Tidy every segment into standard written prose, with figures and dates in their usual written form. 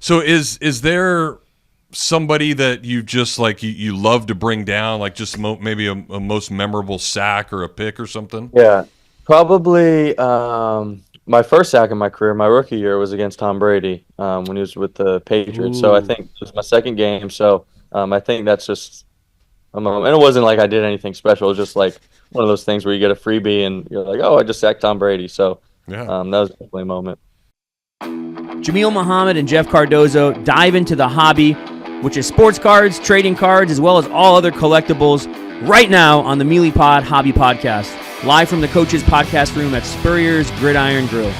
So is there somebody that you just like you love to bring down, like just maybe a most memorable sack or a pick or something? Yeah, probably my first sack in my career, my rookie year, was against Tom Brady when he was with the Patriots. So I Ooh. think it was my second game. So I think that's just a moment. And it wasn't like I did anything special. It was just like one of those things where you get a freebie and you're like, oh, I just sacked Tom Brady. So Yeah. that was definitely a moment. Jameel Muhammad and Jeff Cardozo dive into the hobby, which is sports cards, trading cards, as well as all other collectibles, right now on the Meelypod Hobby Podcast, live from the Coaches Podcast Room at Spurrier's Gridiron Grill.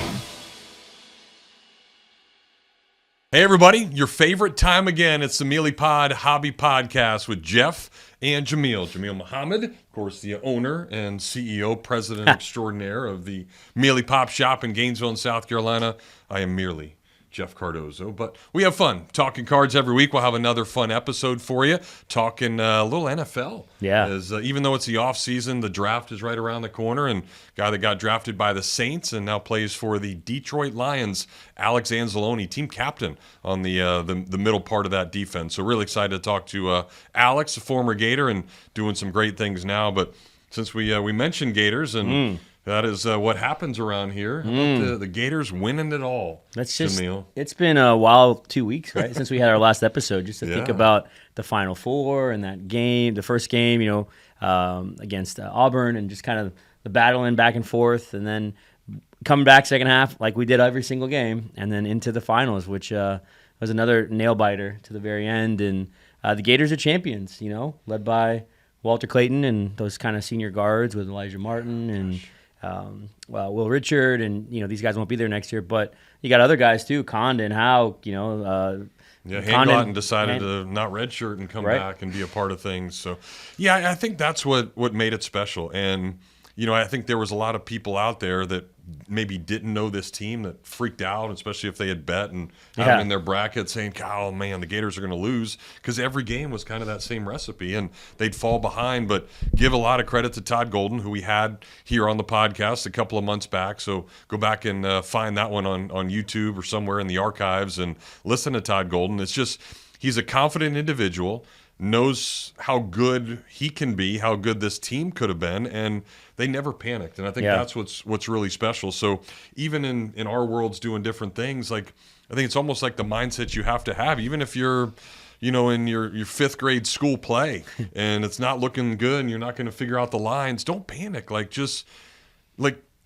Hey everybody, your favorite time again. It's the Meelypod Hobby Podcast with Jeff and Jameel. Jameel Muhammad, of course, the owner and CEO, president extraordinaire of the Meelypop shop in Gainesville, South Carolina. I am merely Jeff Cardozo, but we have fun talking cards every week. We'll have another fun episode for you, talking a little NFL. Yeah. As, even though it's the off season, the draft is right around the corner, and guy that got drafted by the Saints and now plays for the Detroit Lions, Alex Anzalone, team captain on the middle part of that defense. So really excited to talk to Alex, a former Gator, and doing some great things now. But since we mentioned Gators and that is what happens around here. How about the Gators winning it all? That's just, Jameel? it's been a while, 2 weeks, right, since we had our last episode, just to think Yeah. about the Final Four and that game, the first game, against Auburn, and just kind of the battling back and forth, and then coming back second half like we did every single game, and then into the finals, which was another nail-biter to the very end. And the Gators are champions, led by Walter Clayton and those kind of senior guards with Elijah Martin and Will Richard, and these guys won't be there next year, but you got other guys too, Condon, Howe, Yeah, Handgotten decided to not redshirt and come back and be a part of things. So, yeah, I think that's what made it special. And, I think there was a lot of people out there that maybe didn't know this team that freaked out, especially if they had bet and had them in their bracket saying, oh, man, the Gators are going to lose, because every game was kind of that same recipe and they'd fall behind. But give a lot of credit to Todd Golden, who we had here on the podcast a couple of months back. So go back and find that one on YouTube or somewhere in the archives and listen to Todd Golden. It's just, he's a confident individual, knows how good he can be, how good this team could have been, and they never panicked. And I think that's what's really special. So even in our worlds doing different things, like I think it's almost like the mindset you have to have, even if you're in your fifth grade school play and it's not looking good and you're not going to figure out the lines, don't panic. Just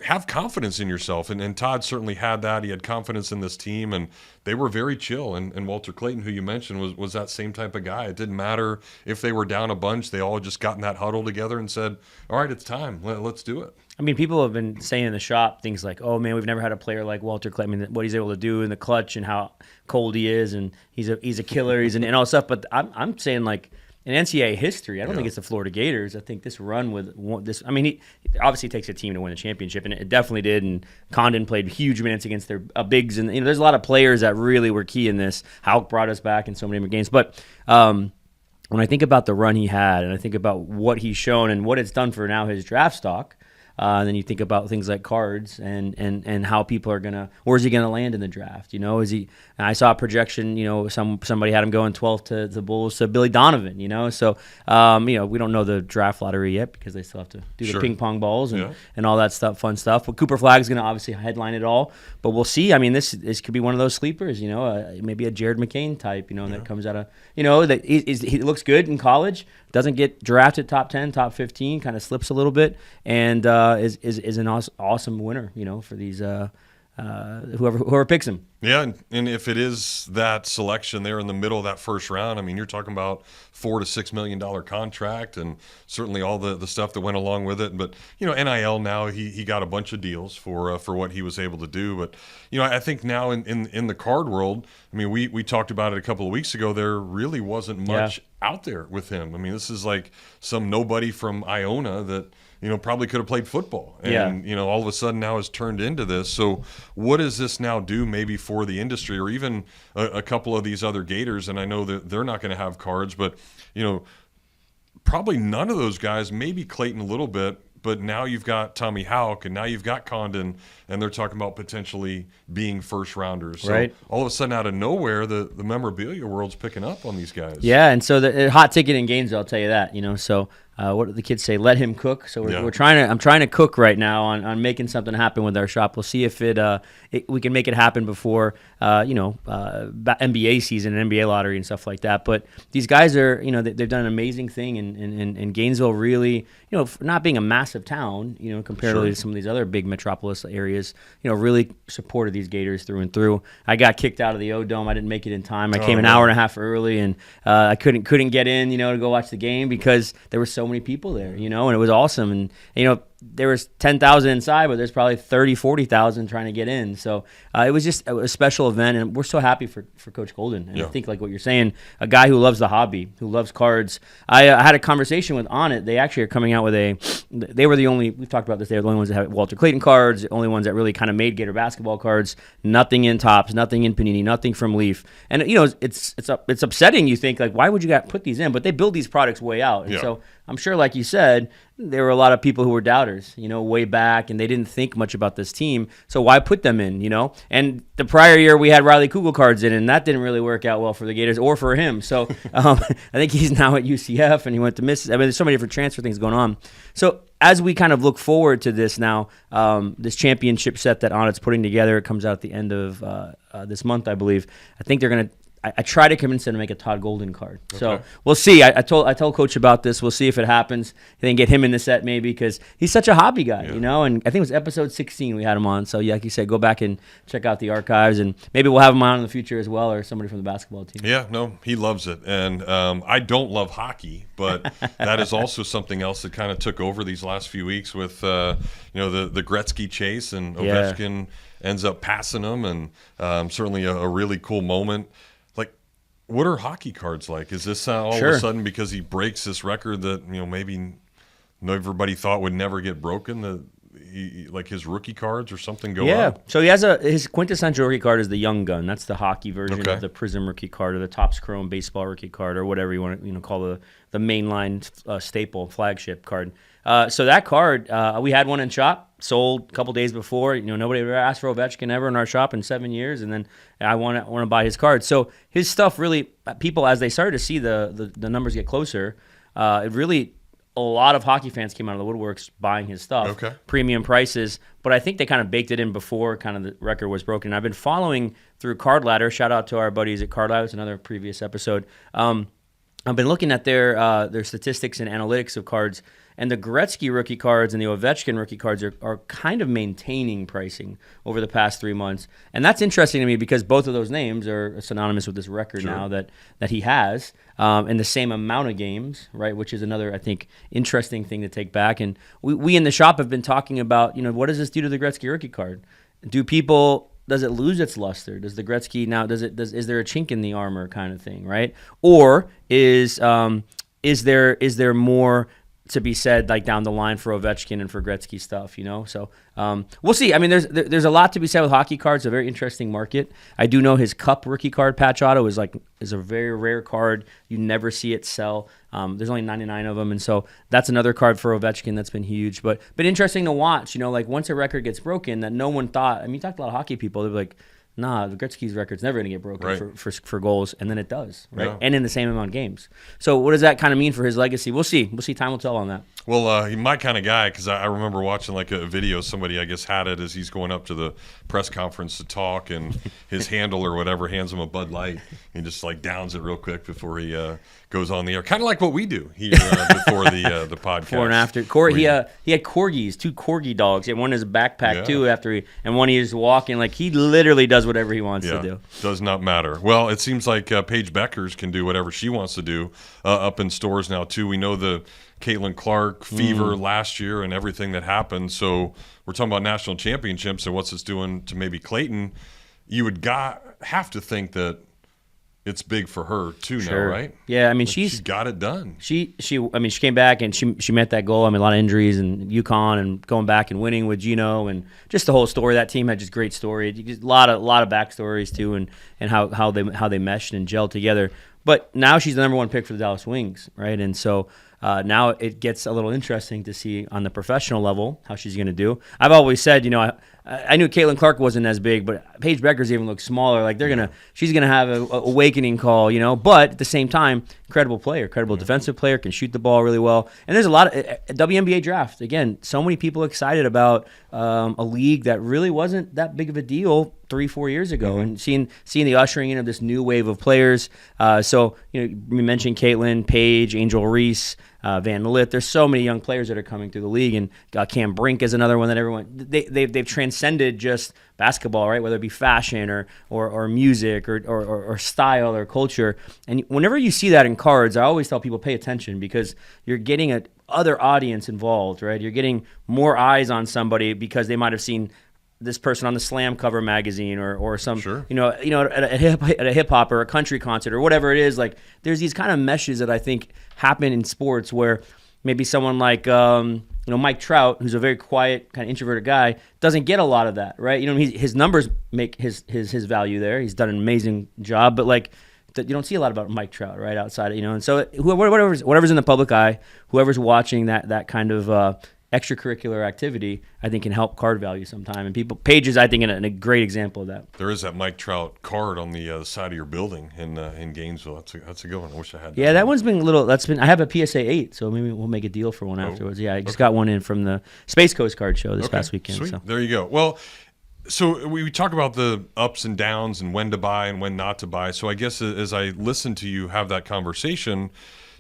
have confidence in yourself. And Todd certainly had that. He had confidence in this team, and they were very chill. And Walter Clayton, who you mentioned, was that same type of guy. It didn't matter if they were down a bunch. They all just got in that huddle together and said, all right, it's time. Let's do it. I mean, people have been saying in the shop things like, oh, man, we've never had a player like Walter Clayton. I mean, what he's able to do in the clutch and how cold he is, and he's a killer, and all stuff. But I'm saying, like, in NCAA history, I don't think it's the Florida Gators. I think this run with this, I mean, he obviously takes a team to win a championship, and it definitely did. And Condon played huge minutes against their bigs, and there's a lot of players that really were key in this. Houck brought us back in so many games. But when I think about the run he had, and I think about what he's shown and what it's done for now his draft stock, and then you think about things like cards and how people are gonna, where's he gonna land in the draft? Is he? I saw a projection. Somebody had him going 12th to the Bulls to Billy Donovan. So we don't know the draft lottery yet because they still have to do the ping pong balls and all that stuff, fun stuff. But Cooper Flag is gonna obviously headline it all. But we'll see. I mean, this could be one of those sleepers. Maybe a Jared McCain type. That comes out of that he looks good in college, doesn't get drafted top 10, top 15, kind of slips a little bit, and is an awesome winner, for these whoever picks him. Yeah, and if it is that selection there in the middle of that first round, I mean, you're talking about $4 to $6 million contract, and certainly all the stuff that went along with it. But NIL now, he got a bunch of deals for what he was able to do. But I think now in the card world, I mean, we talked about it a couple of weeks ago. There really wasn't much out there with him. I mean, this is like some nobody from Iona that probably could have played football, and all of a sudden now has turned into this. So what does this now do maybe for the industry, or even a couple of these other Gators? And I know that they're not going to have cards, but probably none of those guys, maybe Clayton a little bit, but now you've got Tommy Houck, and now you've got Condon, and they're talking about potentially being first rounders. So right. all of a sudden, out of nowhere, the memorabilia world's picking up on these guys. Yeah, and so the hot ticket in Gainesville, I'll tell you that. So what do the kids say? Let him cook. So we're trying to. I'm trying to cook right now on making something happen with our shop. We'll see if we can make it happen before NBA season, and NBA lottery, and stuff like that. But these guys are, they've done an amazing thing in Gainesville. Really, for not being a massive town, comparatively to some of these other big metropolis areas, really supported these Gators through and through. I got kicked out of the O-Dome. I didn't make it in time. I came an hour and a half early, and I couldn't get in, to go watch the game because there were so many people there, and it was awesome. And there was 10,000 inside, but there's probably 30, 40,000 trying to get in. So it was just a special event, and we're so happy for Coach Golden. And I think, like what you're saying, a guy who loves the hobby, who loves cards. I had a conversation with On It. They actually are coming out with they were the only, we've talked about this, they were the only ones that have Walter Clayton cards, the only ones that really kind of made Gator basketball cards. Nothing in Topps, nothing in Panini, nothing from Leaf. And it's upsetting. You think, like, why would you put these in? But they build these products way out. And so I'm sure, like you said, there were a lot of people who were doubters, way back, and they didn't think much about this team. So why put them in, And the prior year we had Riley Kugel cards in, and that didn't really work out well for the Gators or for him. So I think he's now at UCF, and he went to Mississippi. I mean, there's so many different transfer things going on. So as we kind of look forward to this now, this championship set that Onnit's putting together, it comes out at the end of this month, I believe. I think they're going to. I try to convince them to make a Todd Golden card. Okay. So we'll see. I told Coach about this. We'll see if it happens. Then get him in the set maybe because he's such a hobby guy, And I think it was episode 16 we had him on. So like you said, go back and check out the archives, and maybe we'll have him on in the future as well, or somebody from the basketball team. Yeah, no, he loves it, and I don't love hockey, but that is also something else that kind of took over these last few weeks with the Gretzky chase, and Ovechkin ends up passing him, and certainly a really cool moment. What are hockey cards like? Is this all of a sudden because he breaks this record that maybe everybody thought would never get broken? Like his rookie cards or something go up? So he has his quintessential rookie card is the Young Gun. That's the hockey version of the Prism rookie card, or the Topps Chrome baseball rookie card, or whatever you want to call the mainline staple flagship card. So that card, we had one in shop, sold a couple days before. Nobody ever asked for Ovechkin ever in our shop in 7 years, and then I want to buy his card. So his stuff really, people, as they started to see the numbers get closer, it really, a lot of hockey fans came out of the woodworks buying his stuff, premium prices. But I think they kind of baked it in before kind of the record was broken. I've been following through Card Ladder. Shout out to our buddies at Card Ladder. It's another previous episode. I've been looking at their statistics and analytics of cards, and the Gretzky rookie cards and the Ovechkin rookie cards are kind of maintaining pricing over the past 3 months. And that's interesting to me because both of those names are synonymous with this record now that he has in the same amount of games, right? Which is another, I think, interesting thing to take back. And we in the shop have been talking about, what does this do to the Gretzky rookie card? Does it lose its luster? Does the Gretzky now? Is there a chink in the armor kind of thing, right? Or is there more to be said like down the line for Ovechkin and for Gretzky stuff, So we'll see. I mean, there's a lot to be said with hockey cards. A very interesting market. I do know his Cup rookie card patch auto is a very rare card. You never see it sell. There's only 99 of them, and so that's another card for Ovechkin that's been huge. But interesting to watch. Like once a record gets broken, that no one thought. I mean, you talked to a lot of hockey people. They're like, nah, the Gretzky's record's never going to get broken for goals, and then it does, right? Yeah. And in the same amount of games. So what does that kind of mean for his legacy? We'll see. Time will tell on that. Well, he's my kind of guy because I remember watching like a video. Somebody, I guess, had it as he's going up to the press conference to talk, and his handler or whatever hands him a Bud Light. He just like downs it real quick before he goes on the air. Kind of like what we do here before the podcast. Before and after. He had corgis, 2 corgi dogs. He had one in his backpack too and one he was walking. Like he literally does whatever he wants to do. Does not matter. Well, it seems like Paige Beckers can do whatever she wants to do up in stores now too. We know the Caitlin Clark fever last year and everything that happened. So we're talking about national championships and what's this doing to maybe Clayton. You would have to think that it's big for her too now, right? Yeah, I mean she's got it done. She came back and she met that goal. I mean, a lot of injuries and UConn and going back and winning with Gino and just the whole story. That team had just great story. Just a lot of backstories too, and how they meshed and gelled together. But now she's the number one pick for the Dallas Wings, right? And so now it gets a little interesting to see on the professional level how she's going to do. I've always said, I knew Caitlin Clark wasn't as big, but Paige Beckers even looks smaller. Like she's gonna have a awakening call, But at the same time, credible defensive player, can shoot the ball really well. And there's a lot of WNBA draft. Again, so many people excited about a league that really wasn't that big of a deal 3-4 years ago, and seeing the ushering in of this new wave of players. So we mentioned Caitlin, Paige, Angel Reese, Van Lit. There's so many young players that are coming through the league, and Cam Brink is another one that everyone they've transcended just basketball, right? Whether it be fashion or music or style or culture. And whenever you see that in cards, I always tell people pay attention, because you're getting a other audience involved, right? You're getting more eyes on somebody because they might have seen this person on the Slam cover magazine or some, sure. At a hip hop or a country concert or whatever it is. Like, there's these kind of meshes that I think happen in sports where maybe someone like Mike Trout, who's a very quiet, kind of introverted guy, doesn't get a lot of that, right? His numbers make his value there. He's done an amazing job, but you don't see a lot about Mike Trout, right, outside, and so whatever's in the public eye, whoever's watching that kind of extracurricular activity, I think, can help card value sometime. And Paige is, I think, a great example of that. There is that Mike Trout card on the side of your building in Gainesville. That's a good one. I wish I had that. Yeah, that one's been a little. I have a PSA 8, so maybe we'll make a deal for one afterwards. Yeah, I just got one in from the Space Coast card show this past weekend. Sweet. So. There you go. Well, so we talk about the ups and downs and when to buy and when not to buy. So I guess as I listen to you have that conversation,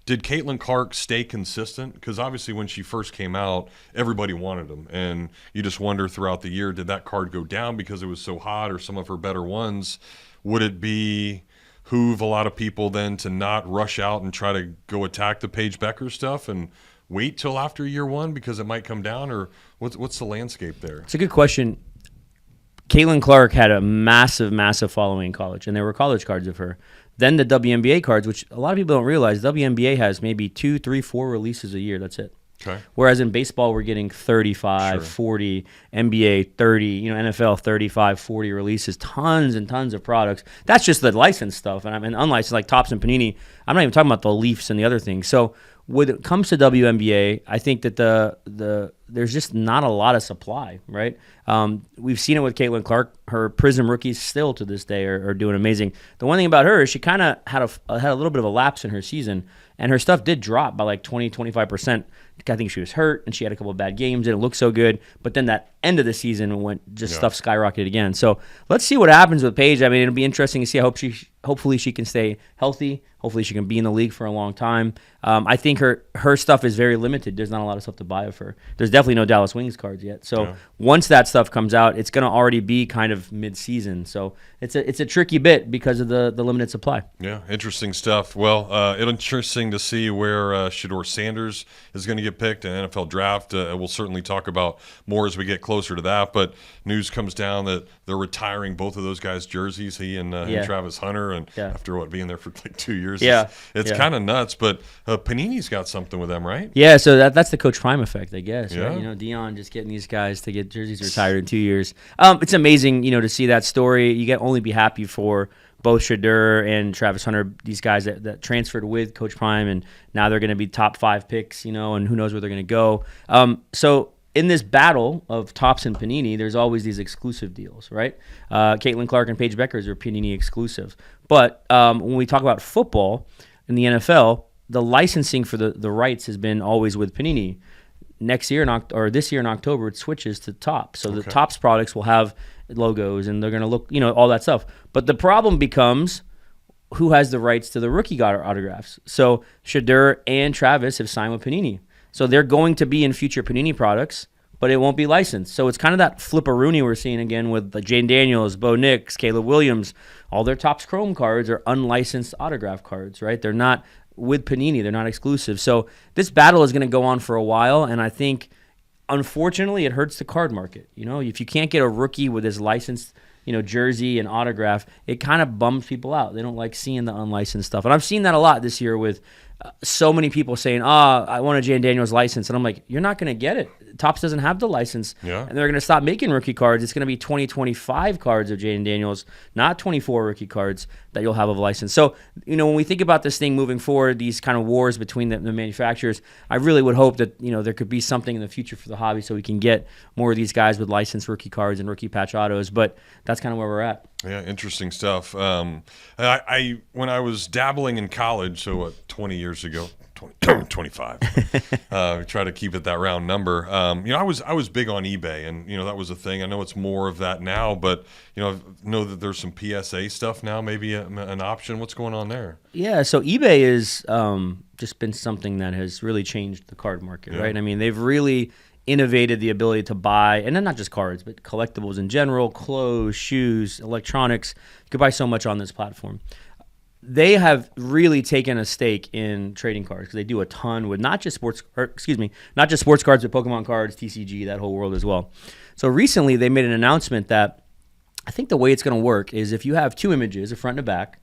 did Caitlin Clark stay consistent? Because obviously when she first came out, everybody wanted them. And you just wonder throughout the year, did that card go down because it was so hot, or some of her better ones? Would it behoove a lot of people then to not rush out and try to go attack the Paige Becker stuff and wait till after year one because it might come down? Or what's the landscape there? It's a good question. Caitlin Clark had a massive, massive following in college, and there were college cards of her. Then the WNBA cards, which a lot of people don't realize, WNBA has maybe 2, 3, 4 releases a year. That's it. Okay. Whereas in baseball, we're getting 35, Sure. 40, NBA 30, NFL 35, 40 releases, tons and tons of products. That's just the licensed stuff. And unlicensed, like Topps and Panini, I'm not even talking about the Leafs and the other things. So when it comes to WNBA, I think that there's just not a lot of supply, right? We've seen it with Caitlin Clark. Her Prism rookies still to this day are doing amazing. The one thing about her is she kind of had a little bit of a lapse in her season, and her stuff did drop by like 20, 25%. I think she was hurt, and she had a couple of bad games, and it looked so good. But then that end of the season stuff skyrocketed again. So let's see what happens with Paige. I mean, it'll be interesting to see. Hopefully she can stay healthy. Hopefully she can be in the league for a long time. I think her stuff is very limited. There's not a lot of stuff to buy of her. There's definitely no Dallas Wings cards yet. So once that stuff comes out, it's going to already be kind of mid-season. So it's a tricky bit because of the limited supply. Yeah, interesting stuff. Well, it's interesting to see where Shedeur Sanders is going to get picked in NFL draft. We'll certainly talk about more as we get closer to that. But news comes down that they're retiring both of those guys' jerseys, he and Travis Hunter, and after being there for like 2 years. It's kind of nuts. But Panini's got something with them, right? Yeah, so that's the Coach Prime effect, I guess. Yeah. Right? Dion just getting these guys to get jerseys retired in 2 years. It's amazing, to see that story. You can only be happy for both Shedeur and Travis Hunter, these guys that transferred with Coach Prime, and now they're going to be top 5 picks, and who knows where they're going to go. So in this battle of Topps and Panini, there's always these exclusive deals, right? Caitlin Clark and Paige Beckers are Panini exclusive. But when we talk about football in the NFL, the licensing for the rights has been always with Panini. This year in October, it switches to Topps. So the Topps products will have logos, and they're going to look, all that stuff. But the problem becomes who has the rights to the rookie autographs. So Shedeur and Travis have signed with Panini. So they're going to be in future Panini products, but it won't be licensed. So it's kind of that flipperoonie we're seeing again with Jane Daniels, Bo Nix, Caleb Williams. All their Topps Chrome cards are unlicensed autograph cards, right? They're not with Panini. They're not exclusive. So this battle is going to go on for a while, and I think, unfortunately, it hurts the card market. If you can't get a rookie with his licensed, jersey and autograph, it kind of bums people out. They don't like seeing the unlicensed stuff. And I've seen that a lot this year with so many people saying, I want a Jan Daniels license. And I'm like, you're not going to get it. Topps doesn't have the license. Yeah. And they're going to stop making rookie cards. It's going to be 2025 cards of Jan Daniels, not 24 rookie cards that you'll have of license. So, when we think about this thing moving forward, these kind of wars between the manufacturers, I really would hope that, there could be something in the future for the hobby so we can get more of these guys with licensed rookie cards and rookie patch autos. But that's kind of where we're at. Yeah, interesting stuff. I when I was dabbling in college, so what, 20 years ago, 25. Try to keep it that round number. I was big on eBay, and that was a thing. I know it's more of that now, but I know that there's some PSA stuff now, maybe an option. What's going on there? Yeah, so eBay is just been something that has really changed the card market, right? I mean, they've really innovated the ability to buy, and then not just cards, but collectibles in general, clothes, shoes, electronics. You could buy so much on this platform. They have really taken a stake in trading cards because they do a ton with not just sports cards, but Pokemon cards, TCG, that whole world as well. So recently they made an announcement that I think the way it's going to work is if you have two images, a front and a back,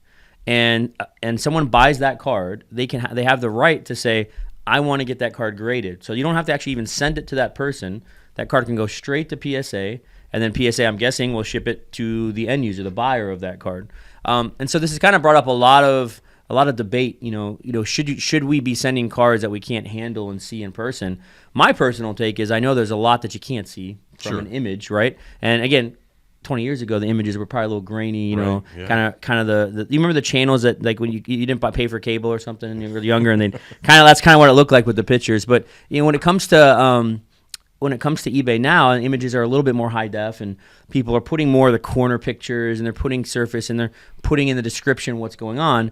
and someone buys that card, they have the right to say, I want to get that card graded. So you don't have to actually even send it to that person. That card can go straight to PSA, and then PSA, I'm guessing, will ship it to the end user, the buyer of that card. And so this has kind of brought up a lot of debate. Should we be sending cards that we can't handle and see in person? My personal take is I know there's a lot that you can't see from an image, right? And again, 20 years ago, the images were probably a little grainy, kind of the you remember the channels that, like, when you didn't pay for cable or something and you were younger, and that's kind of what it looked like with the pictures. But when it comes to eBay now, images are a little bit more high def, and people are putting more of the corner pictures, and they're putting surface, and they're putting in the description what's going on.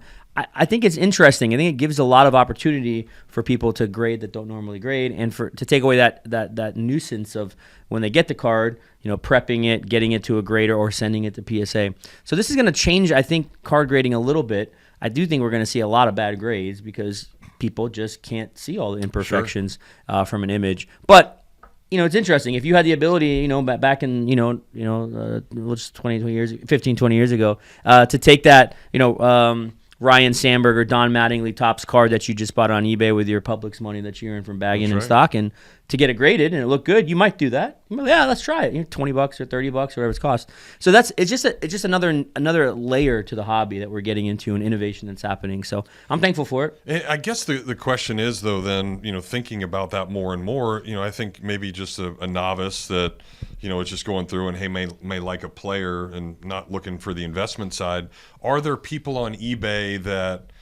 I think it's interesting. I think it gives a lot of opportunity for people to grade that don't normally grade, and to take away that nuisance of when they get the card, prepping it, getting it to a grader, or sending it to PSA. So this is going to change, I think, card grading a little bit. I do think we're going to see a lot of bad grades because people just can't see all the imperfections from an image. But it's interesting. If you had the ability, back in, 15, 20 years ago, to take that, Ryan Sandberg or Don Mattingly Topps card that you just bought on eBay with your Publix money that you earned from bagging and stock, and to get it graded and it looked good, you might do that. Yeah, let's try it. $20 or $30 or whatever it's cost. So it's just another layer to the hobby that we're getting into, and innovation that's happening. So I'm thankful for it. I guess the question is, though, then, thinking about that more and more, I think maybe just a novice that, is just going through and, hey, may like a player and not looking for the investment side. Are there people on eBay that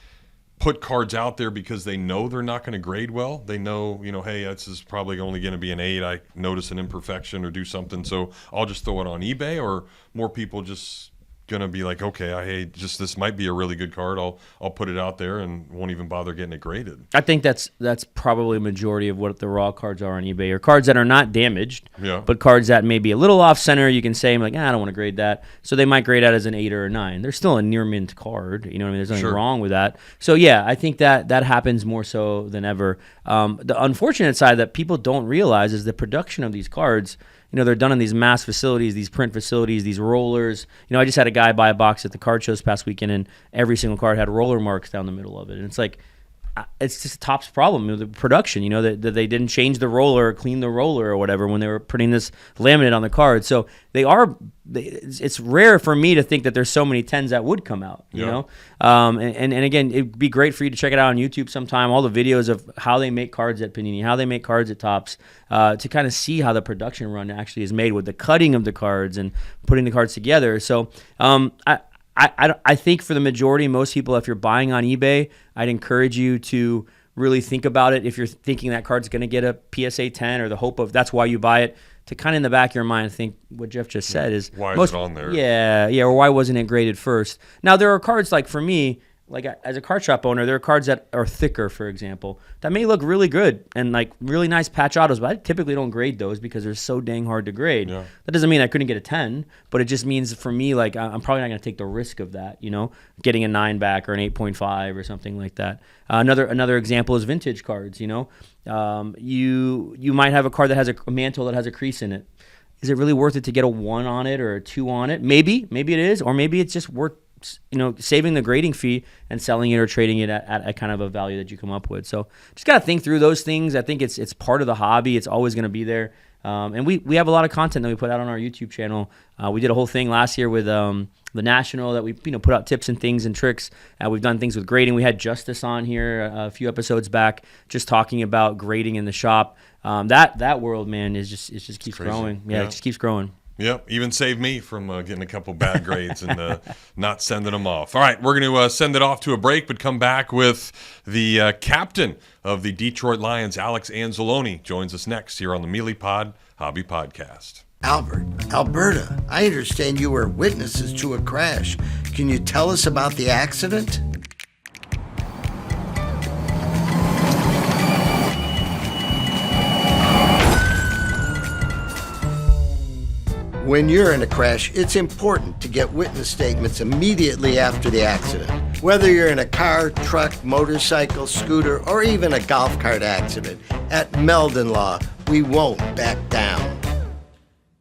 put cards out there because they know they're not going to grade well? They know, hey, this is probably only going to be an 8. I notice an imperfection or do something, so I'll just throw it on eBay? Or more people just going to be like, okay, this might be a really good card. I'll put it out there and won't even bother getting it graded. I think that's probably a majority of what the raw cards are on eBay, or cards that are not damaged, but cards that may be a little off center. You can say, I don't want to grade that. So they might grade that as an 8 or a 9. They're still a near mint card. There's nothing wrong with that. So yeah, I think that happens more so than ever. The unfortunate side that people don't realize is the production of these cards. They're done in these mass facilities, these print facilities, these rollers. I just had a guy buy a box at the card show this past weekend, and every single card had roller marks down the middle of it. And it's like, it's just a Topps problem with the production, that they didn't change the roller or clean the roller or whatever when they were putting this laminate on the card. So it's rare for me to think that there's so many 10s that would come out, you know? And again, it'd be great for you to check it out on YouTube sometime, all the videos of how they make cards at Panini, how they make cards at Topps, to kind of see how the production run actually is made with the cutting of the cards and putting the cards together. So I think for the majority, most people, if you're buying on eBay, I'd encourage you to really think about it. If you're thinking that card's going to get a PSA 10, or the hope of that's why you buy it, to kind of in the back of your mind think what Jeff just said is, why is it on there? Yeah, or why wasn't it graded first? Now, there are cards, like for me, like as a card shop owner, there are cards that are thicker, for example, that may look really good and like really nice patch autos, but I typically don't grade those because they're so dang hard to grade. Yeah. That doesn't mean I couldn't get a 10, but it just means for me, like, I'm probably not going to take the risk of that, getting a 9 back or an 8.5 or something like that. Another example is vintage cards. You might have a card that has a mantle that has a crease in it. Is it really worth it to get a 1 on it or a 2 on it? Maybe it is, or maybe it's just worth saving the grading fee and selling it or trading it at a kind of a value that you come up with. So just got to think through those things. I think it's part of the hobby. It's always going to be there. And we have a lot of content that we put out on our YouTube channel. We did a whole thing last year with the National that we put out tips and things and tricks. We've done things with grading. We had Justice on here a few episodes back just talking about grading in the shop. That world, man, is just keeps growing. Yeah, it just keeps growing. Yep, even saved me from getting a couple bad grades and not sending them off. All right, we're going to send it off to a break, but come back with the captain of the Detroit Lions, Alex Anzalone, joins us next here on the Meelypod Hobby Podcast. Albert, Alberta, I understand you were witnesses to a crash. Can you tell us about the accident? When you're in a crash, it's important to get witness statements immediately after the accident. Whether you're in a car, truck, motorcycle, scooter, or even a golf cart accident, at Meldon Law, we won't back down.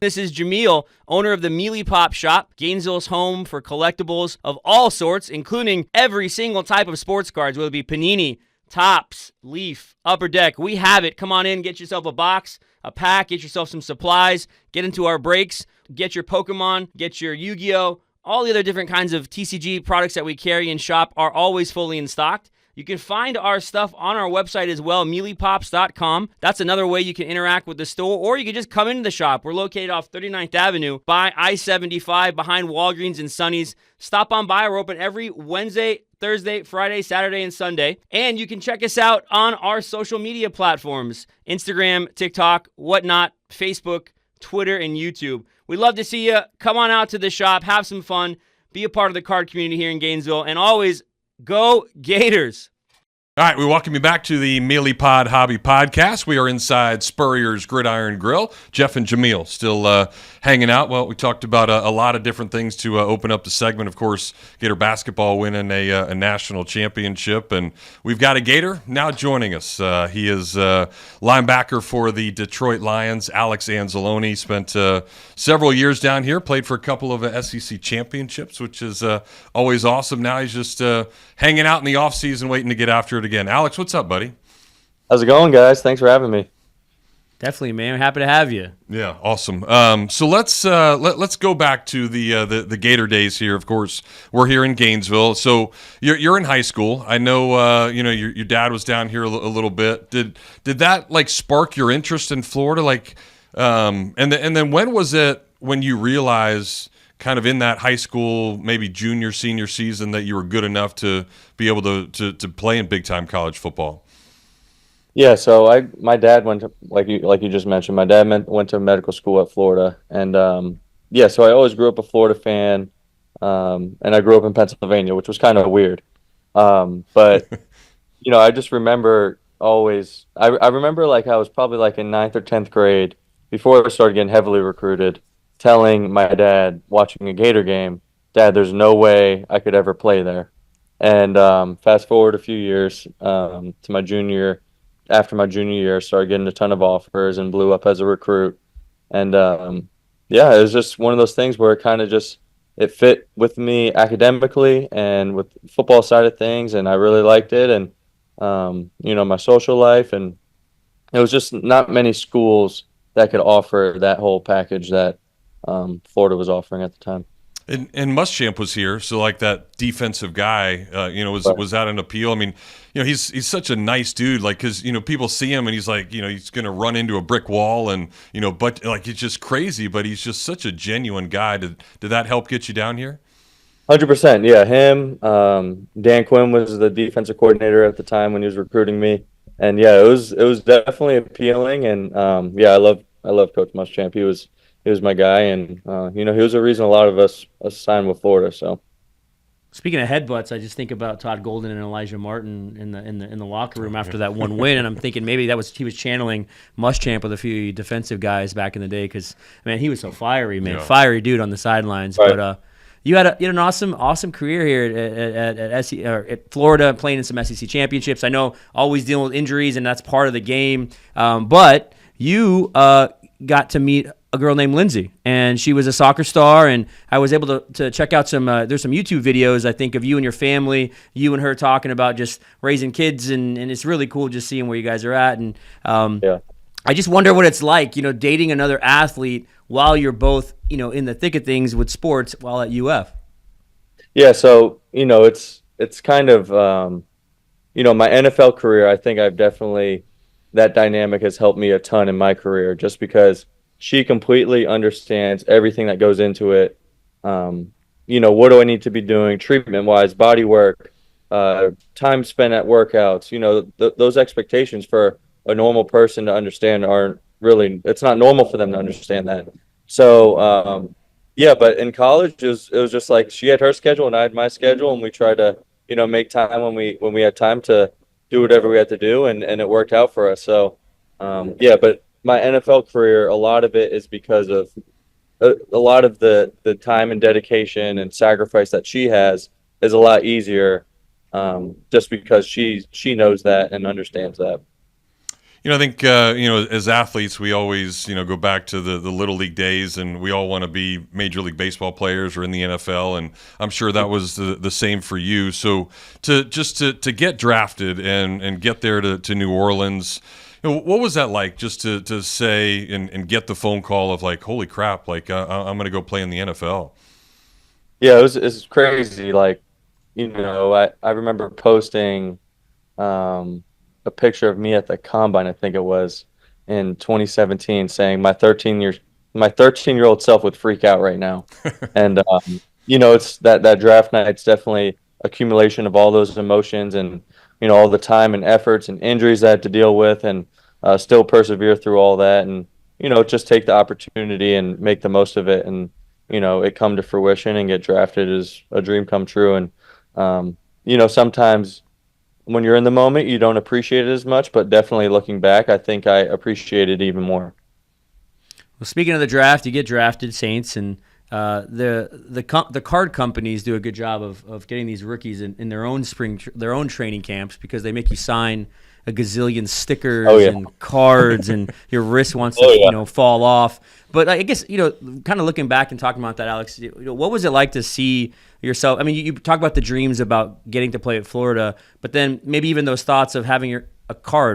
This is Jameel, owner of the Meelypop shop, Gainesville's home for collectibles of all sorts, including every single type of sports cards, whether it be Panini, Topps, Leaf, Upper Deck. We have it. Come on in, get yourself a box, a pack, get yourself some supplies, get into our breaks, get your Pokemon, get your Yu-Gi-Oh! All the other different kinds of TCG products that we carry and shop are always fully in stock. You can find our stuff on our website as well, Meelypops.com. That's another way you can interact with the store, or you can just come into the shop. We're located off 39th Avenue by I-75 behind Walgreens and Sonny's. Stop on by. We're open every Wednesday, Thursday, Friday, Saturday, and Sunday. And you can check us out on our social media platforms, Instagram, TikTok, whatnot, Facebook, Twitter, and YouTube. We'd love to see you. Come on out to the shop, have some fun, be a part of the card community here in Gainesville, and always go Gators. All right, we welcome you back to the Meelypod Hobby Podcast. We are inside Spurrier's Gridiron Grill. Jeff and Jameel still hanging out. Well, we talked about a lot of different things to open up the segment. Of course, Gator basketball winning a national championship, and we've got a Gator now joining us. He is linebacker for the Detroit Lions, Alex Anzalone. Spent several years down here, played for a couple of SEC championships, which is always awesome. Now he's just hanging out in the offseason, waiting to get after it again. Alex, what's up, buddy? How's it going, guys? Thanks for having me. Definitely, man. Happy to have you. Yeah, awesome. So let's go back to the Gator days here. Of course, we're here in Gainesville. So you're in high school. I know your dad was down here a little bit. Did that like spark your interest in Florida? And then when was it when you realized, kind of in that high school, maybe junior, senior season, that you were good enough to be able to play in big-time college football? Yeah, so my dad went to, like you just mentioned, my dad went to medical school at Florida. And, so I always grew up a Florida fan, and I grew up in Pennsylvania, which was kind of weird. But, I just remember always – I remember like I was probably like in 9th or 10th grade, before I started getting heavily recruited, telling my dad, watching a Gator game, Dad, there's no way I could ever play there. And fast forward a few years to my junior year. After my junior year, I started getting a ton of offers and blew up as a recruit. And, it was just one of those things where it kind of just it fit with me academically and with the football side of things, and I really liked it. And, my social life. And it was just not many schools that could offer that whole package that Florida was offering at the time. And Muschamp was here, so like that defensive guy, was that an appeal? I mean, he's such a nice dude, like, because people see him and he's like, he's gonna run into a brick wall, and but like it's just crazy, but he's just such a genuine guy. Did that help get you down here? 100%, yeah. Him, Dan Quinn was the defensive coordinator at the time when he was recruiting me, and yeah, it was definitely appealing, and I love Coach Muschamp. He was my guy, and he was a reason a lot of us signed with Florida. So, speaking of headbutts, I just think about Todd Golden and Elijah Martin in the locker room after that one win, and I'm thinking maybe he was channeling Muschamp with a few defensive guys back in the day, because man, he was so fiery, man, fiery dude on the sidelines. Right. But you had an awesome career here at Florida, playing in some SEC championships. I know always dealing with injuries, and that's part of the game. But you got to meet a girl named Lindsay, and she was a soccer star, and I was able to check out some there's some YouTube videos, I think, of you and your family, you and her talking about just raising kids, and it's really cool just seeing where you guys are at. And I just wonder what it's like, dating another athlete while you're both, in the thick of things with sports while at UF. Yeah, so it's kind of my NFL career. I think I've definitely, that dynamic has helped me a ton in my career, just because she completely understands everything that goes into it. What do I need to be doing treatment wise, body work, time spent at workouts. Those expectations for a normal person to understand aren't really. It's not normal for them to understand that. So but in college it was just like she had her schedule and I had my schedule, and we tried to make time when we had time to do whatever we had to do, and it worked out for us. So but my NFL career, a lot of it is because of a lot of the time and dedication and sacrifice that she has is a lot easier, just because she knows that and understands that. I think, as athletes, we always, go back to the Little League days, and we all want to be Major League Baseball players or in the NFL, and I'm sure that was the same for you. So to get drafted and get there to New Orleans, what was that like, just to say and get the phone call of like, holy crap, like I'm going to go play in the NFL? Yeah, it's crazy. Like, I remember posting a picture of me at the combine, I think it was in 2017, saying my 13-year-old self would freak out right now. And it's that draft night. It's definitely accumulation of all those emotions, and all the time and efforts and injuries I had to deal with, and still persevere through all that, and just take the opportunity and make the most of it, and it come to fruition and get drafted is a dream come true. And sometimes when you're in the moment, you don't appreciate it as much, but definitely looking back, I think I appreciate it even more. Well, speaking of the draft, you get drafted, Saints, and the card companies do a good job of getting these rookies in their own their own training camps, because they make you sign a gazillion stickers and cards, and your wrist wants to fall off. But I guess kind of looking back and talking about that, Alex, what was it like to see yourself? I mean, you talk about the dreams about getting to play at Florida, but then maybe even those thoughts of having a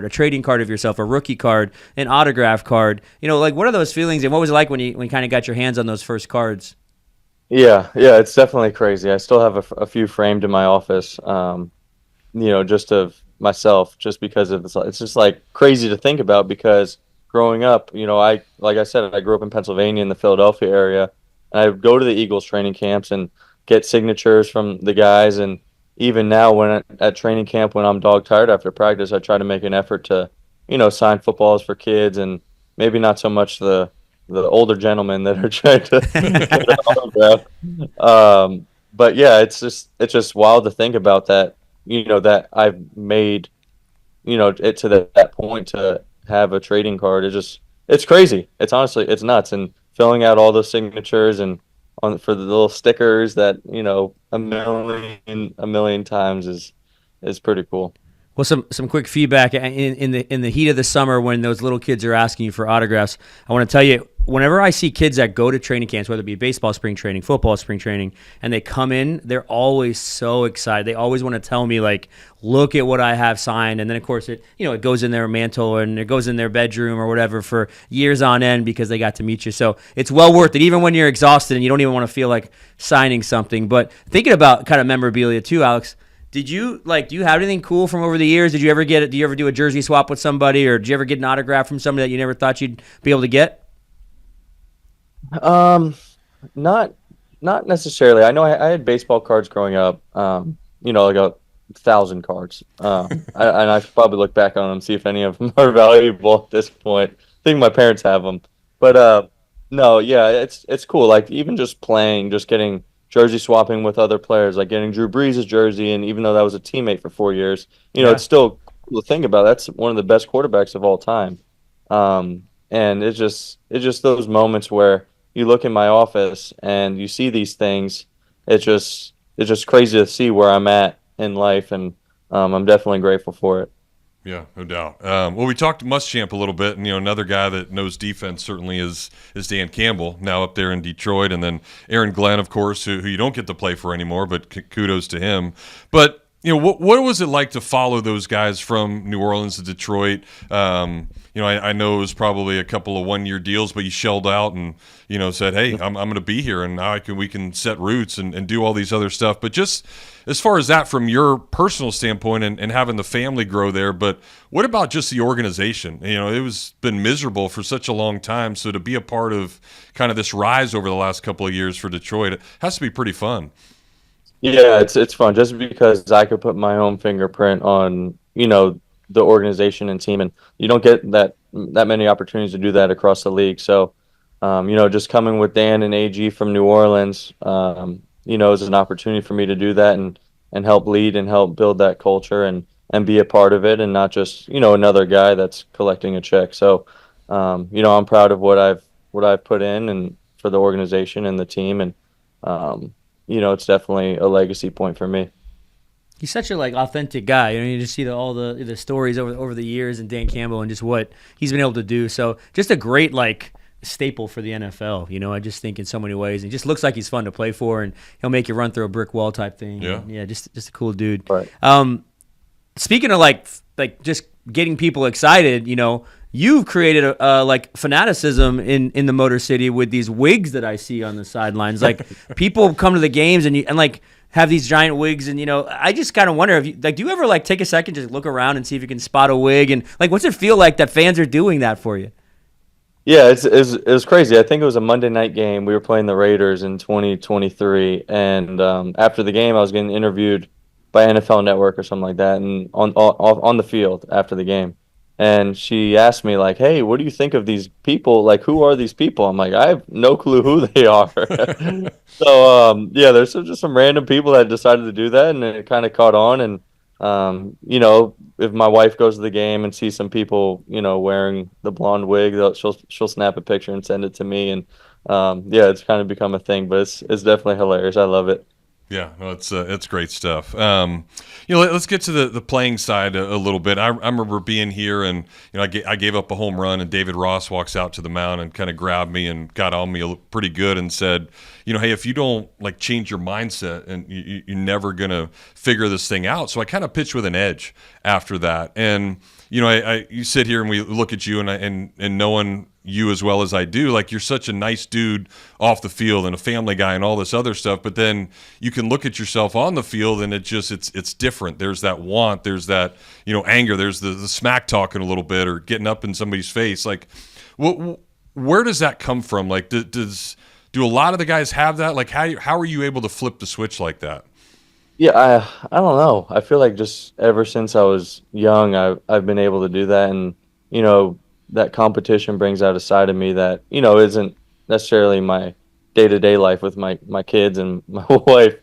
trading card of yourself, a rookie card, an autograph card. Like, what are those feelings, and what was it like when you kind of got your hands on those first cards? Yeah, it's definitely crazy. I still have a few framed in my office, just of myself, just because it's just like crazy to think about, because growing up, like I said, I grew up in Pennsylvania in the Philadelphia area, and I would go to the Eagles training camps and get signatures from the guys. And even now, when at training camp, when I'm dog tired after practice, I try to make an effort to, sign footballs for kids, and maybe not so much the older gentlemen that are trying to get an autograph. But yeah, it's just wild to think about that. That I've made, it to that point to have a trading card. It's crazy. It's nuts. And filling out all those signatures and for the little stickers that a million times is pretty cool. Well, some quick feedback in the heat of the summer when those little kids are asking you for autographs. I want to tell you, whenever I see kids that go to training camps, whether it be baseball spring training, football spring training, and they come in, they're always so excited. They always want to tell me, like, look at what I have signed. And then, of course, it goes in their mantle and it goes in their bedroom or whatever for years on end because they got to meet you. So it's well worth it, even when you're exhausted and you don't even want to feel like signing something. But thinking about kind of memorabilia too, Alex, do you have anything cool from over the years? Do you ever do a jersey swap with somebody, or did you ever get an autograph from somebody that you never thought you'd be able to get? Not necessarily. I know I had baseball cards growing up. Like 1,000 cards. And I should probably look back on them, see if any of them are valuable at this point. I think my parents have them, but no, yeah, it's cool. Like, even just playing, just getting jersey swapping with other players, like getting Drew Brees' jersey, and even though that was a teammate for 4 years, it's still cool to think about. That's one of the best quarterbacks of all time. And it's just those moments where you look in my office and you see these things. It's just crazy to see where I'm at in life, and I'm definitely grateful for it. Yeah, no doubt. Well, we talked Muschamp a little bit, and another guy that knows defense certainly is Dan Campbell, now up there in Detroit, and then Aaron Glenn, of course, who you don't get to play for anymore, but kudos to him. But what was it like to follow those guys from New Orleans to Detroit? I know it was probably a couple of one-year deals, but you shelled out and said, "Hey, I'm going to be here, and now we can set roots and do all these other stuff." But just as far as that, from your personal standpoint, and having the family grow there, but what about just the organization? It was been miserable for such a long time, so to be a part of kind of this rise over the last couple of years for Detroit, it has to be pretty fun. Yeah, it's fun just because I could put my own fingerprint on the organization and team, and you don't get that many opportunities to do that across the league. So, just coming with Dan and AG from New Orleans, is an opportunity for me to do that and help lead and help build that culture and be a part of it, and not just another guy that's collecting a check. So, I'm proud of what I've put in and for the organization and the team, and it's definitely a legacy point for me. He's such a authentic guy. You just see all the stories over the years and Dan Campbell and just what he's been able to do. So just a great staple for the NFL. I just think in so many ways. He just looks like he's fun to play for, and he'll make you run through a brick wall type thing. Yeah, and just a cool dude. Right. Speaking of just getting people excited, you've created a fanaticism in the Motor City with these wigs that I see on the sidelines. People come to the games and have these giant wigs, and I just kind of wonder if you do you ever take a second just look around and see if you can spot a wig, and what's it feel like that fans are doing that for you? Yeah, it was crazy. I think it was a Monday night game. We were playing the Raiders in 2023, and after the game, I was getting interviewed by NFL Network or something like that, and on the field after the game. And she asked me "Hey, what do you think of these people? Who are these people?" I'm like, "I have no clue who they are." So there's just some random people that decided to do that, and it kind of caught on. And if my wife goes to the game and sees some people wearing the blonde wig, she'll snap a picture and send it to me. And it's kind of become a thing, but it's definitely hilarious. I love it. Yeah, no, it's great stuff. Let's get to the playing side a little bit. I remember being here, and I gave up a home run, and David Ross walks out to the mound and kind of grabbed me and got on me pretty good and said, "Hey, if you don't change your mindset, and you're never gonna figure this thing out." So I kind of pitched with an edge after that, and you sit here and we look at you, and knowing you as well as I do, you're such a nice dude off the field and a family guy and all this other stuff, but then you can look at yourself on the field and it's different. There's that want, there's that anger, there's the smack talking a little bit or getting up in somebody's face. Where does that come from? Do a lot of the guys have that? How are you able to flip the switch like that? Yeah, I don't know. I feel like just ever since I was young, I've been able to do that, and that competition brings out a side of me that isn't necessarily my day-to-day life with my kids and my wife,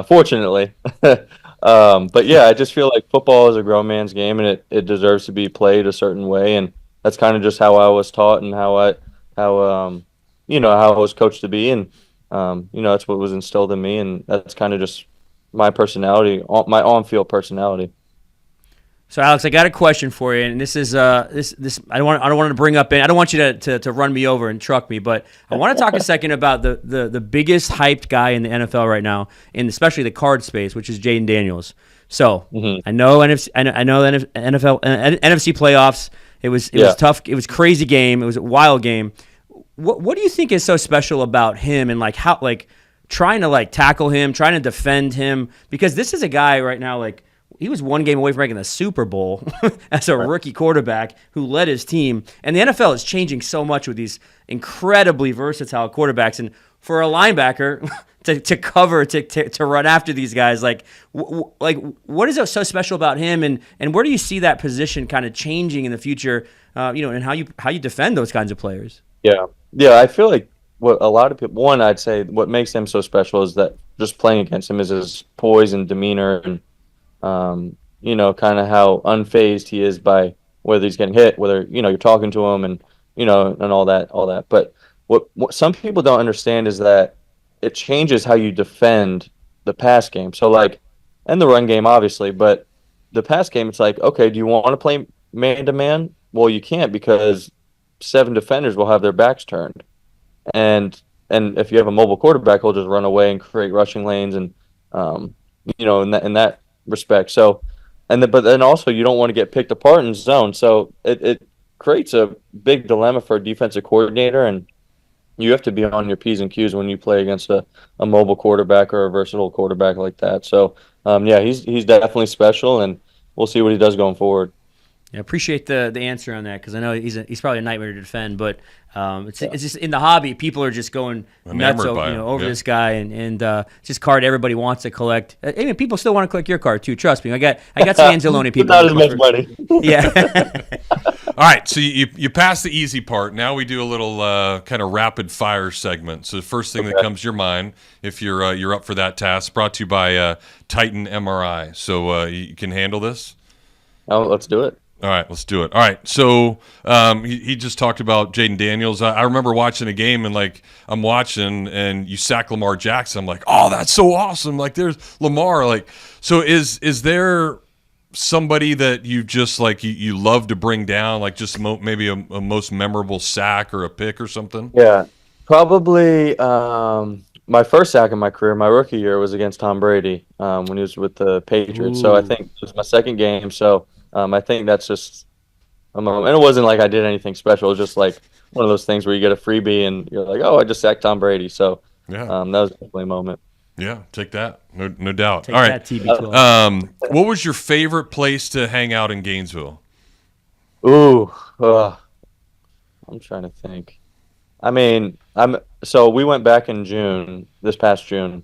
fortunately. But yeah, I just feel like football is a grown man's game, and it deserves to be played a certain way, and that's kind of just how I was taught and how I was coached to be, and that's what was instilled in me, and that's kind of just my personality, my on-field personality. So Alex, I got a question for you, and this is this I don't want to bring up I don't want you to run me over and truck me, but I want to talk a second about the biggest hyped guy in the NFL right now, in especially the card space, which is Jaden Daniels. So I know NFC playoffs. It was tough. It was a crazy game. It was a wild game. What do you think is so special about him, and how trying to tackle him, trying to defend him, because this is a guy right now he was one game away from making the Super Bowl as a rookie quarterback who led his team. And the NFL is changing so much with these incredibly versatile quarterbacks. And for a linebacker to cover, to run after these guys, what is so special about him? And where do you see that position kind of changing in the future, and how you defend those kinds of players? Yeah. I feel like what a lot of people, one, I'd say what makes him so special is that just playing against him is his poise and demeanor, and kind of how unfazed he is by whether he's getting hit, whether, you're talking to him and, and all that. But what some people don't understand is that it changes how you defend the pass game. So and the run game, obviously, but the pass game, it's like, okay, do you want to play man to man? Well, you can't because 7 defenders will have their backs turned, and if you have a mobile quarterback, he'll just run away and create rushing lanes, and in that respect. So, but then also you don't want to get picked apart in zone. So it creates a big dilemma for a defensive coordinator, and you have to be on your P's and Q's when you play against a mobile quarterback or a versatile quarterback like that. So, he's definitely special, and we'll see what he does going forward. I appreciate the answer on that because I know he's probably a nightmare to defend, but it's just in the hobby, people are just going nuts over this guy, and it's just a card everybody wants to collect. I mean, people still want to collect your card too. Trust me, I got some Anzalone people. Not as much money. Yeah. All right, so you passed the easy part. Now we do a little kind of rapid fire segment. So the first thing that comes to your mind, if you're up for that task, brought to you by Titan MRI. So you can handle this. Oh, let's do it. All right, let's do it. All right, so he just talked about Jaden Daniels. I remember watching a game, and I'm watching, and you sack Lamar Jackson. I'm like, oh, that's so awesome! Like, there's Lamar. So is there somebody that you just you love to bring down, maybe a most memorable sack or a pick or something? Yeah, probably. My first sack in my career, my rookie year, was against Tom Brady when he was with the Patriots. Ooh. So I think it was my second game. So. I think that's just a moment. And it wasn't like I did anything special. It was just like one of those things where you get a freebie and you're like, oh, I just sacked Tom Brady. So that was definitely a moment. Yeah, take that. No doubt. Take all that, right. TB12. What was your favorite place to hang out in Gainesville? Ooh, I'm trying to think. I mean, so we went back in this past June,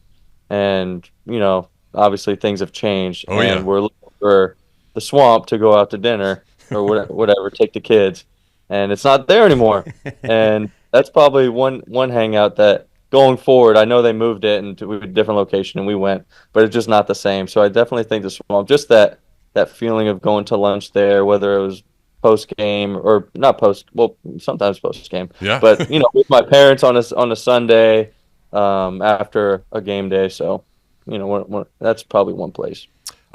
and obviously things have changed, we're looking for the swamp to go out to dinner or whatever, take the kids, and it's not there anymore. And that's probably one hangout that going forward, I know they moved it into a different location and we went, but it's just not the same. So I definitely think the swamp, just that feeling of going to lunch there, whether it was post game or not sometimes post game, but with my parents on a Sunday after a game day. So that's probably one place.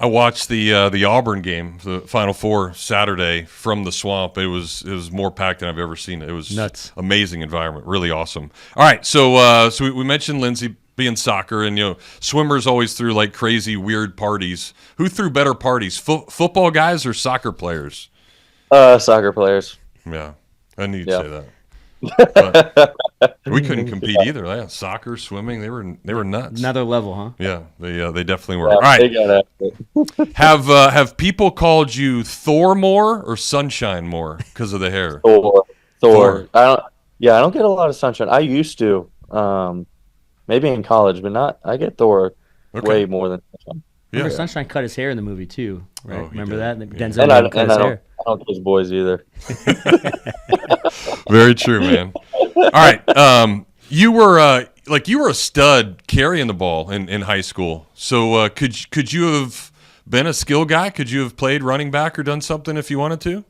I watched the Auburn game, the Final Four Saturday from the swamp. It was more packed than I've ever seen it. It was nuts, amazing environment, really awesome. All right, so we mentioned Lindsay being soccer, and swimmers always threw crazy weird parties. Who threw better parties, football guys or soccer players? Soccer players. Yeah, I knew you'd say that. But we couldn't compete either. Yeah, soccer, swimming, they were nuts. Another level, huh? Yeah, they definitely were. All right. Have people called you Thor more or Sunshine more because of the hair? Thor. I don't get a lot of sunshine. I used to, maybe in college, but not. I get Thor way more than Sunshine. Remember Sunshine cut his hair in the movie too, right? Remember that? Denzel and cut his hair. I don't kiss boys either. Very true, man. All right, you were a stud carrying the ball in high school. So could you have been a skill guy? Could you have played running back or done something if you wanted to?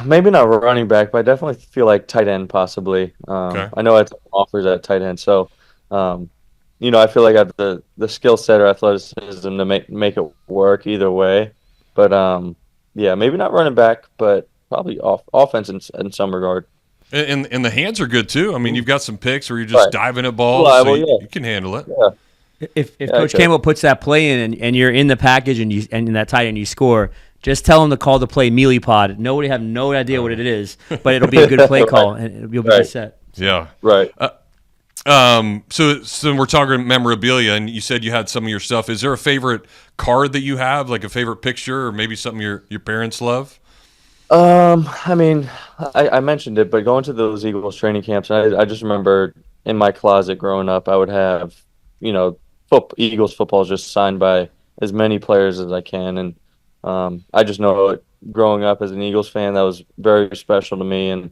Maybe not running back, but I definitely feel like tight end possibly. I know it's offers at tight end, so I feel like I have the skill set or athleticism to make it work either way. But maybe not running back, but probably offense in some regard. And the hands are good too. I mean, you've got some picks where you're just diving at balls, so you can handle it. Yeah. If Coach Campbell puts that play in and you're in the package and in that tight end you score, just tell him to call the play Meelypod. Nobody have no idea what it is, but it'll be a good play call and you'll be set. Yeah. Right. So we're talking memorabilia, and you said you had some of your stuff. Is there a favorite card that you have, like a favorite picture, or maybe something your parents love? I mean, I mentioned it, but going to those Eagles training camps, I just remember in my closet growing up, I would have, Eagles football just signed by as many players as I can, and I just know growing up as an Eagles fan, that was very special to me, and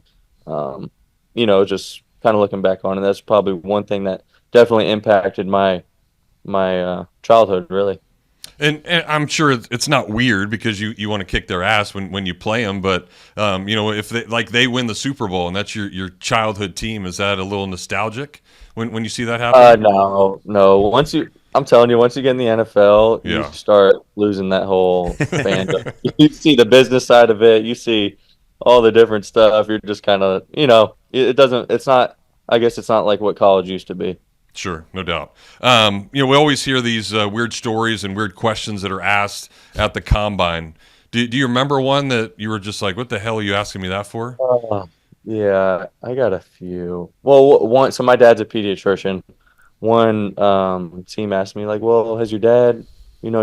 just kind of looking back on it, that's probably one thing that definitely impacted my childhood, really. And I'm sure it's not weird because you want to kick their ass when you play them, but if they win the Super Bowl and that's your childhood team, is that a little nostalgic when you see that happen? No. I'm telling you, once you get in the NFL, you Yeah. start losing that whole fandom. You see the business side of it. You see all the different stuff. You're just kind of, it doesn't. It's not. I guess it's not like what college used to be. Sure, no doubt. We always hear these weird stories and weird questions that are asked at the combine. Do you remember one that you were just like, "What the hell are you asking me that for?" Yeah, I got a few. Well, one. So my dad's a pediatrician. One team asked me like, "Well, has your dad,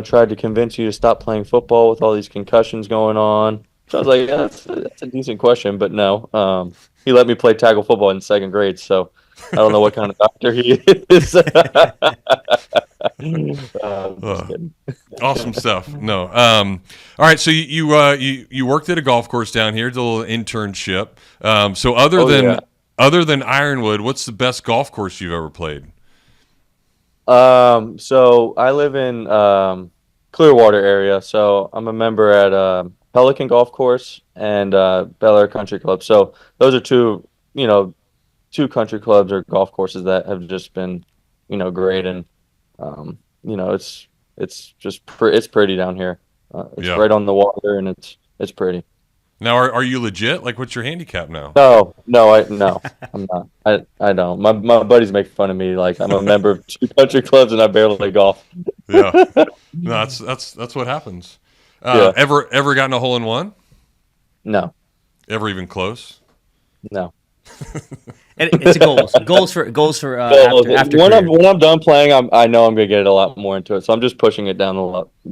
tried to convince you to stop playing football with all these concussions going on?" So I was like, "Yeah, that's a decent question, but no." He let me play tackle football in second grade, so I don't know what kind of doctor he is. Just kidding. Awesome stuff. No. All right. So you worked at a golf course down here, did a little internship. So other than Ironwood, what's the best golf course you've ever played? So I live in Clearwater area, so I'm a member at Pelican Golf Course and Bel Air Country Club. So those are two country clubs or golf courses that have just been, great, and it's just it's pretty down here. It's right on the water, and it's pretty. Now, are you legit? Like, what's your handicap now? No, I'm not. I don't. My buddies make fun of me. Like, I'm a member of two country clubs and I barely golf. Yeah, no, that's what happens. Ever gotten a hole in one? No. Ever even close? No. And it's goals for after when I'm done playing, I know I'm gonna get a lot more into it. So I'm just pushing it down the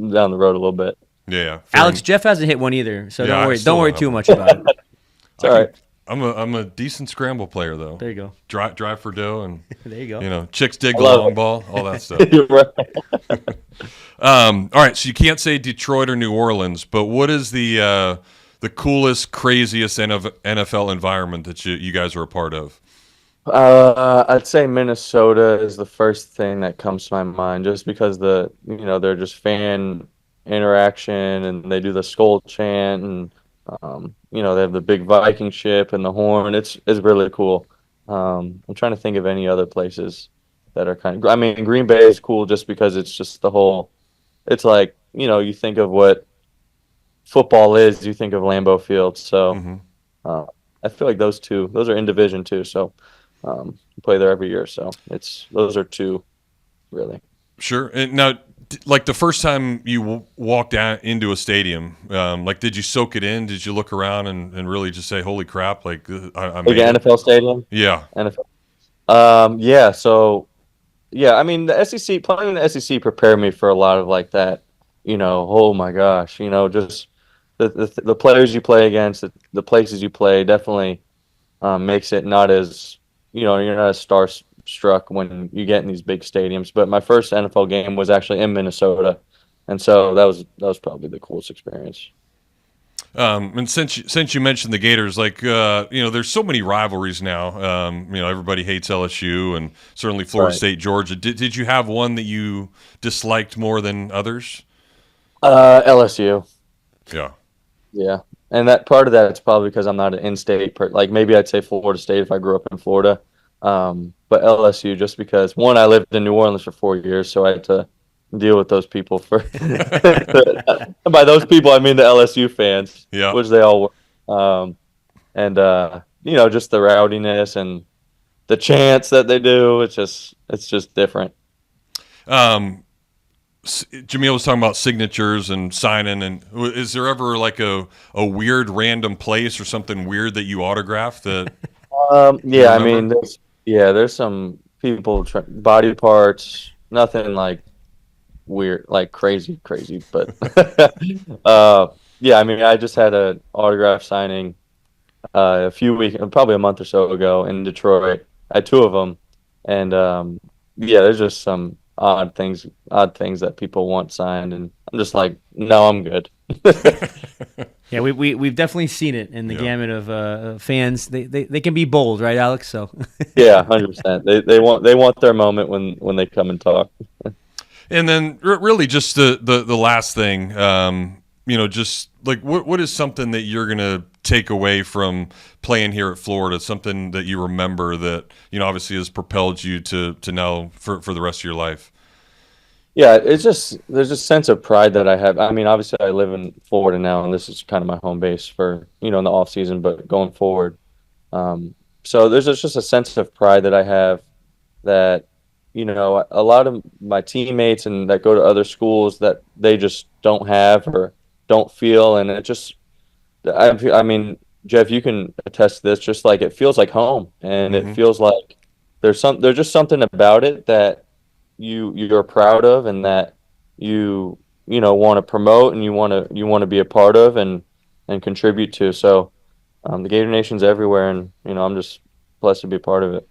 road a little bit. Yeah. Alex, Jeff hasn't hit one either, so don't worry too much about it. It's all right. I'm a decent scramble player though. There you go. Drive for dough and there you go. Chicks dig the long ball, all that stuff. You're right. All right, so you can't say Detroit or New Orleans, but what is the coolest, craziest NFL environment that you guys are a part of? I'd say Minnesota is the first thing that comes to my mind, just because they're just fan interaction and they do the skull chant and they have the big Viking ship and the horn. It's really cool. I'm trying to think of any other places that are kind of. I mean, Green Bay is cool just because it's just the whole. It's like you think of what football is, you think of Lambeau Field. So I feel like those are in Division 2. So play there every year. So those are two, really. Sure. And now, like the first time you walked out into a stadium, did you soak it in? Did you look around and really just say, "Holy crap!" Like I'm like an NFL stadium. Yeah. NFL. Yeah. So yeah, I mean the SEC playing in the SEC prepared me for a lot of like that. Oh my gosh, just the players you play against, the places you play definitely makes it not as you're not as starstruck when you get in these big stadiums. But my first NFL game was actually in Minnesota, and so that was probably the coolest experience. And since you mentioned the Gators, there's so many rivalries now. Everybody hates LSU and certainly Florida State, Georgia. Did you have one that you disliked more than others? LSU. Yeah. Yeah. And that part of that is probably because I'm not an in-state like maybe I'd say Florida State if I grew up in Florida. But LSU just because one, I lived in New Orleans for 4 years, so I had to deal with those people by those people I mean the LSU fans, which they all were. Just the rowdiness and the chants that they do, it's just different. Jameel was talking about signatures and signing, and is there ever like a weird random place or something weird that you autographed that? Yeah, I mean, there's some people body parts, nothing like weird, like crazy, but yeah, I mean, I just had an autograph signing a few weeks, probably a month or so ago in Detroit. I had two of them, and there's just some odd things that people want signed, and I'm just like, no, I'm good. Yeah, we've definitely seen it in the gamut of fans. They can be bold, right, Alex? So yeah, 100%. They want their moment when they come and talk. And then really just the last thing, just like what is something that you're gonna take away from playing here at Florida? Something that you remember that obviously has propelled you to now for the rest of your life. Yeah, there's a sense of pride that I have. I mean, obviously I live in Florida now, and this is kind of my home base for, in the off season, but going forward. So there's just a sense of pride that I have that, a lot of my teammates and that go to other schools that they just don't have or don't feel. And it just, I mean, Jeff, you can attest to this, just like it feels like home, and it feels like there's just something about it that you're proud of, and that want to promote, and you want to be a part of, and contribute to. So the Gator Nation's everywhere, and I'm just blessed to be a part of it.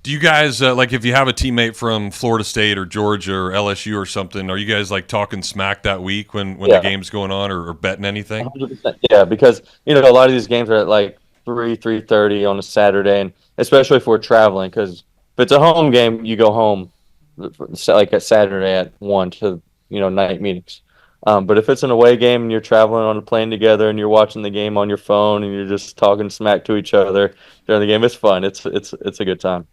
Do you guys like, if you have a teammate from Florida State or Georgia or LSU or something, are you guys like talking smack that week when the game's going on, or betting anything? 100%. Yeah, because a lot of these games are at like 3:30 on a Saturday, and especially if we're traveling, because if it's a home game, you go home like at Saturday at 1 to night meetings. But if it's an away game and you're traveling on a plane together and you're watching the game on your phone and you're just talking smack to each other during the game, it's fun. It's a good time.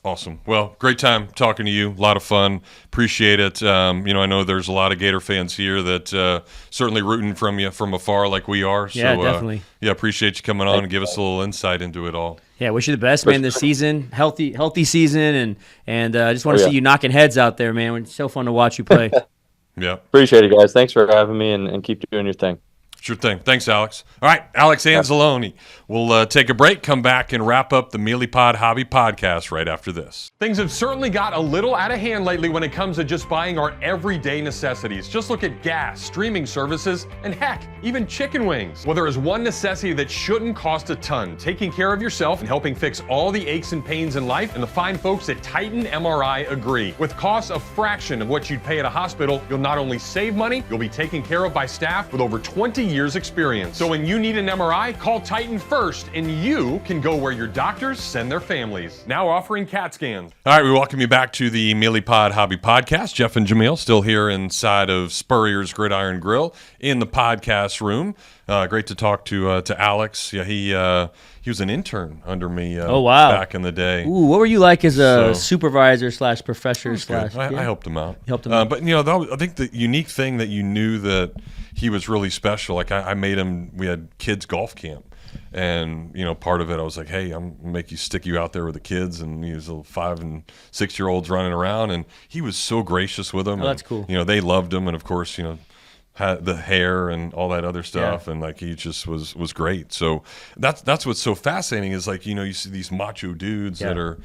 Awesome. Well, great time talking to you. A lot of fun. Appreciate it. I know there's a lot of Gator fans here that certainly rooting from you from afar like we are. So, yeah, definitely. Appreciate you coming on and give us a little insight into it all. Yeah, wish you the best, man, this season. Healthy season, and I just want to see you knocking heads out there, man. It's so fun to watch you play. Yeah. Appreciate it, guys. Thanks for having me, and keep doing your thing. Sure thing. Thanks, Alex. All right, Alex Anzalone. We'll take a break, come back, and wrap up the Meelypod Hobby Podcast right after this. Things have certainly got a little out of hand lately when it comes to just buying our everyday necessities. Just look at gas, streaming services, and heck, even chicken wings. Well, there is one necessity that shouldn't cost a ton: taking care of yourself and helping fix all the aches and pains in life, and the fine folks at Titan MRI agree. With costs a fraction of what you'd pay at a hospital, you'll not only save money, you'll be taken care of by staff with over 20 years experience. So when you need an MRI, call Titan first, and you can go where your doctors send their families. Now offering CAT scans. All right, we welcome you back to the Meelypod Hobby Podcast. Jeff and Jameel still here inside of Spurrier's Gridiron Grill in the podcast room. Great to talk to Alex. Yeah, he was an intern under me back in the day. Ooh, what were you like as a supervisor / professor / I helped him out. Helped him out. But I think the unique thing that you knew that he was really special. Like I made him. We had kids golf camp, and part of it I was like, hey, I'm gonna stick you out there with the kids, and these little 5 and 6 year olds running around, and he was so gracious with them. Oh, that's cool. They loved him, and of course, had the hair and all that other stuff, and like he just was great. So that's what's so fascinating is like you see these macho dudes that are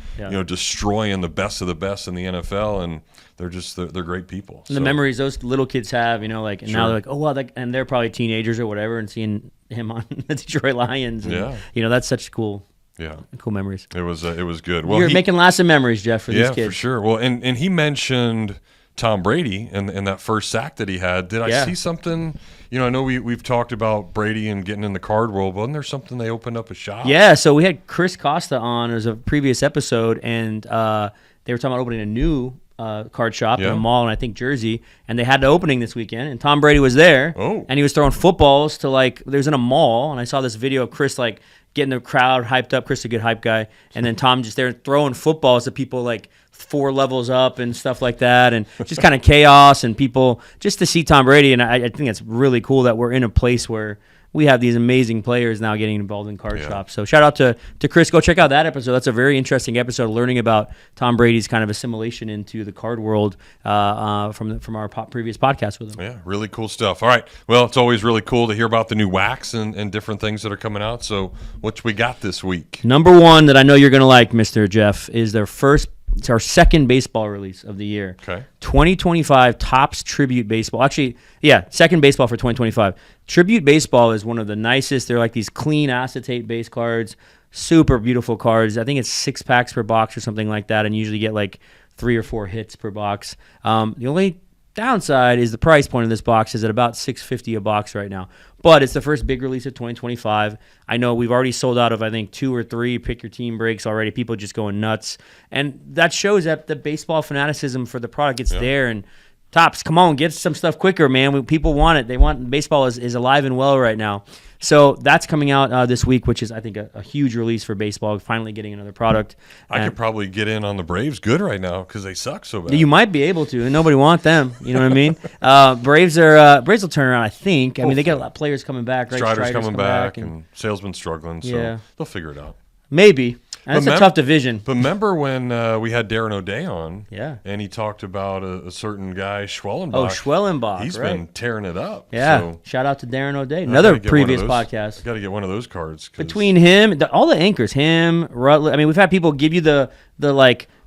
destroying the best of the best in the NFL, and they're great people. And the memories those little kids have, and now they're like, oh wow, and they're probably teenagers or whatever, and seeing him on the Detroit Lions, and, that's such cool. Yeah, cool memories. It was good. Well, you're making lots of memories, Jeff, for these kids. Yeah, for sure. Well, and he mentioned Tom Brady and that first sack that he had. Did I see something? I know we've talked about Brady and getting in the card world. Wasn't there something they opened up a shop? Yeah, so we had Chris Costa on as a previous episode, and they were talking about opening a new card shop in a mall in, I think, Jersey, and they had the opening this weekend, and Tom Brady was there, and he was throwing footballs to there's in a mall, and I saw this video of Chris getting the crowd hyped up. Chris is a good hype guy, and then Tom just there throwing footballs to people 4 levels up and stuff like that, and just kind of chaos, and people just to see Tom Brady. And I think it's really cool that we're in a place where we have these amazing players now getting involved in card shops. So shout out to Chris. Go check out that episode. That's a very interesting episode, learning about Tom Brady's kind of assimilation into the card world from our previous podcast with him. Yeah, really cool stuff. All right. Well, it's always really cool to hear about the new wax and different things that are coming out. So what we got this week? Number one that I know you're going to like, Mr. Jeff, is it's our second baseball release of the year. Okay. 2025 Topps Tribute Baseball. Actually, second baseball for 2025. Tribute Baseball is one of the nicest. They're like these clean acetate base cards, super beautiful cards. I think it's 6 packs per box or something like that, and you usually get 3 or 4 hits per box. The only downside is the price point of this box is at about $650 a box right now. But it's the first big release of 2025. I know we've already sold out of, I think, 2 or 3 pick your team breaks already. People just going nuts. And that shows that the baseball fanaticism for the product is there. And Tops, come on, get some stuff quicker, man. People want it. They want baseball is alive and well right now. So that's coming out this week, which is, I think, a huge release for baseball, finally getting another product. I could probably get in on the Braves good right now because they suck so bad. You might be able to, and nobody want them. You know what I mean? Braves will turn around, I think. I mean, they got a lot of players coming back, right? Strider's coming back, and Salesman's struggling, so they'll figure it out. Maybe. And it's a tough division. But remember when we had Darren O'Day on? Yeah. And he talked about a certain guy, Schwellenbach. Oh, Schwellenbach. He's been tearing it up. Yeah. So shout out to Darren O'Day. Another previous podcast. Got to get one of those cards. Between him, all the anchors, him, Rutledge. I mean, we've had people give you the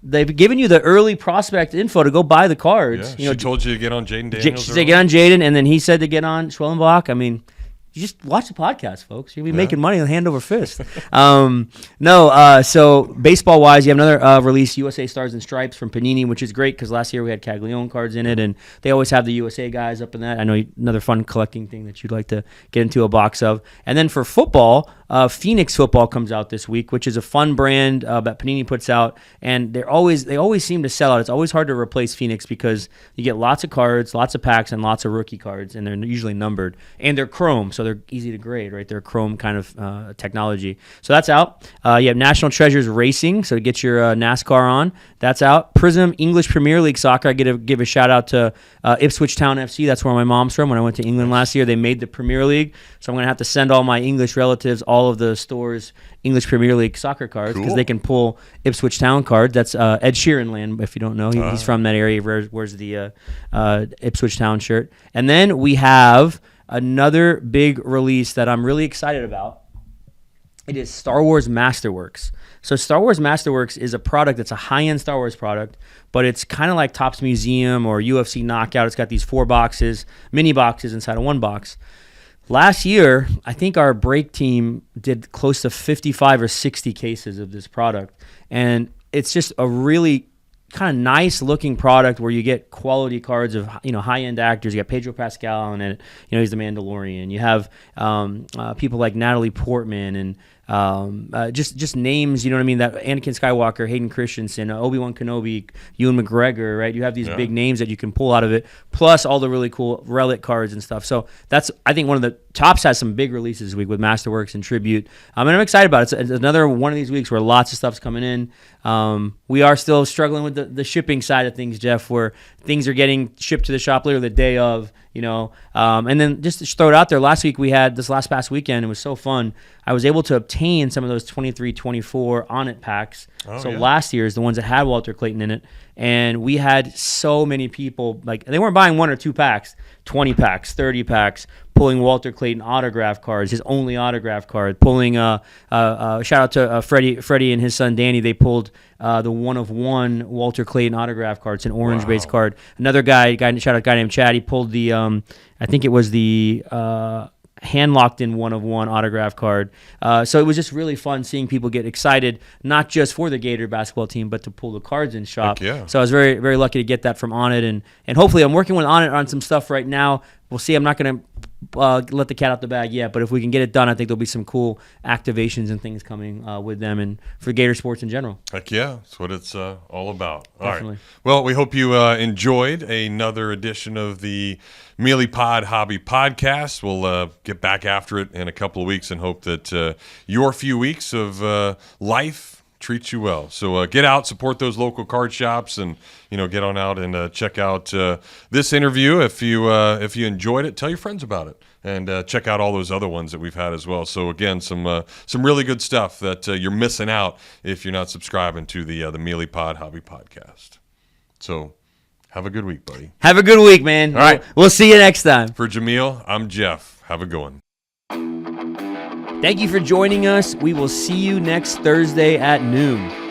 they've given you the early prospect info to go buy the cards. Yeah. She told you to get on Jaden Daniels. She said get on Jaden, and then he said to get on Schwellenbach. I mean, you just watch the podcast, folks. You'll be making money hand over fist. So baseball-wise, you have another release, USA Stars and Stripes from Panini, which is great because last year we had Caglione cards in it, and they always have the USA guys up in that. I know another fun collecting thing that you'd like to get into a box of. And then for football, Phoenix Football comes out this week, which is a fun brand that Panini puts out, and they always seem to sell out. It's always hard to replace Phoenix because you get lots of cards, lots of packs, and lots of rookie cards, and they're usually numbered, and they're chrome, so they're easy to grade, right? They're chrome kind of technology. So that's out. You have National Treasures Racing, so to get your NASCAR on. That's out. Prism English Premier League Soccer. I give a shout out to Ipswich Town FC. That's where my mom's from. When I went to England last year, they made the Premier League, so I'm going to have to send all my English relatives all of the store's English Premier League soccer cards because they can pull Ipswich Town cards. That's Ed Sheeran land, if you don't know. He's from that area. Wears the Ipswich Town shirt. And then we have another big release that I'm really excited about. It is Star Wars Masterworks. So Star Wars Masterworks is a product that's a high-end Star Wars product, but it's kind of like Topps Museum or UFC Knockout. It's got these 4 boxes, mini boxes inside of one box. Last year, I think our break team did close to 55 or 60 cases of this product. And it's just a really kind of nice looking product where you get quality cards of high-end actors. You got Pedro Pascal in it. He's the Mandalorian. You have people like Natalie Portman and just names, you know what I mean, that Anakin Skywalker, Hayden Christensen, Obi-Wan Kenobi, Ewan McGregor, right? You have these big names that you can pull out of it, plus all the really cool relic cards and stuff. So that's, I think, one of the Topps has some big releases this week with Masterworks and Tribute. And I'm excited about it. It's another one of these weeks where lots of stuff's coming in. We are still struggling with the shipping side of things, Jeff, where things are getting shipped to the shop literally the day of, and then just to throw it out there, last week we had this past weekend. It was so fun. I was able to obtain some of those 23, 24 on it packs. Last year's, the ones that had Walter Clayton in it. And we had so many people, like, they weren't buying 1 or 2 packs, 20 packs, 30 packs, pulling Walter Clayton autograph cards, his only autograph card, pulling, shout out to Freddie and his son Danny, they pulled the 1-of-1 Walter Clayton autograph cards, an orange-based card. Another guy, shout out a guy named Chad, he pulled the, I think it was the hand-locked in 1-of-1 autograph card. So it was just really fun seeing people get excited, not just for the Gator basketball team, but to pull the cards in shop. So I was very, very lucky to get that from Onnit, and hopefully I'm working with Onnit on some stuff right now. We'll see. I'm not going to let the cat out the bag yet, but if we can get it done, I think there'll be some cool activations and things coming with them and for Gator sports in general. Heck yeah, that's what it's all about. Definitely. All right. Well, we hope you enjoyed another edition of the Meelypod Hobby Podcast. We'll get back after it in a couple of weeks and hope that your few weeks of life treats you well. So get out, support those local card shops, and get on out and check out this interview. If you enjoyed it, tell your friends about it, and check out all those other ones that we've had as well. So again, some really good stuff that you're missing out if you're not subscribing to the Meelypod Hobby Podcast. So have a good week, buddy. Have a good week, man. All right, we'll see you next time. For Jameel, I'm Jeff. Have a good one. Thank you for joining us. We will see you next Thursday at noon.